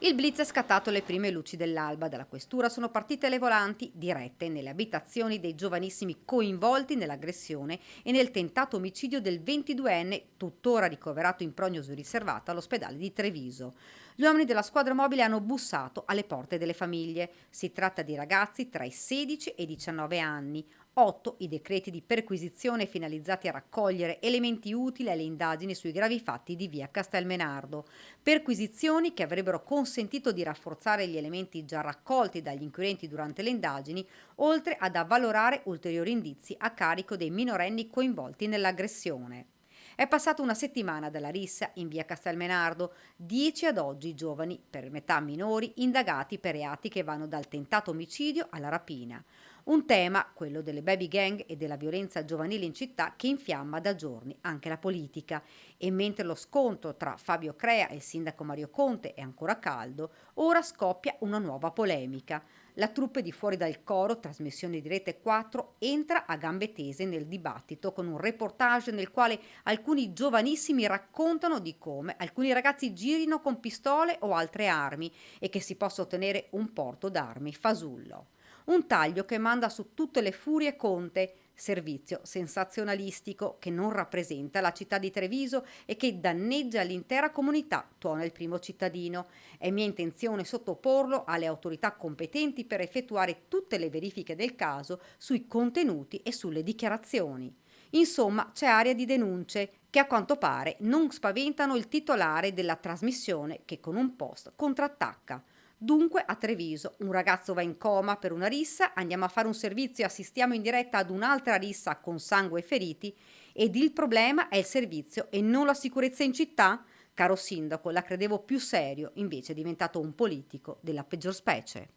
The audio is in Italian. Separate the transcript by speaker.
Speaker 1: Il blitz è scattato alle prime luci dell'alba. Dalla questura sono partite le volanti dirette nelle abitazioni dei giovanissimi coinvolti nell'aggressione e nel tentato omicidio del 22enne, tuttora ricoverato in prognosi riservata all'ospedale di Treviso. Gli uomini della squadra mobile hanno bussato alle porte delle famiglie. Si tratta di ragazzi tra i 16 e i 19 anni. 8 i decreti di perquisizione finalizzati a raccogliere elementi utili alle indagini sui gravi fatti di via Castelmenardo. Perquisizioni che avrebbero consentito di rafforzare gli elementi già raccolti dagli inquirenti durante le indagini, oltre ad avvalorare ulteriori indizi a carico dei minorenni coinvolti nell'aggressione. È passata una settimana dalla rissa in via Castelmenardo, 10 ad oggi i giovani, per metà minori, indagati per reati che vanno dal tentato omicidio alla rapina. Un tema, quello delle baby gang e della violenza giovanile in città, che infiamma da giorni anche la politica. E mentre lo scontro tra Fabio Crea e il sindaco Mario Conte è ancora caldo, ora scoppia una nuova polemica. La troupe di Fuori dal Coro, trasmissione di Rete 4, entra a gambe tese nel dibattito con un reportage nel quale alcuni giovanissimi raccontano di come alcuni ragazzi girino con pistole o altre armi e che si possa ottenere un porto d'armi fasullo. Un taglio che manda su tutte le furie Conte, servizio sensazionalistico che non rappresenta la città di Treviso e che danneggia l'intera comunità, tuona il primo cittadino. È mia intenzione sottoporlo alle autorità competenti per effettuare tutte le verifiche del caso sui contenuti e sulle dichiarazioni. Insomma, c'è aria di denunce che a quanto pare non spaventano il titolare della trasmissione che con un post contrattacca. Dunque a Treviso un ragazzo va in coma per una rissa, andiamo a fare un servizio e assistiamo in diretta ad un'altra rissa con sangue e feriti ed il problema è il servizio e non la sicurezza in città? Caro sindaco, la credevo più serio, invece è diventato un politico della peggior specie.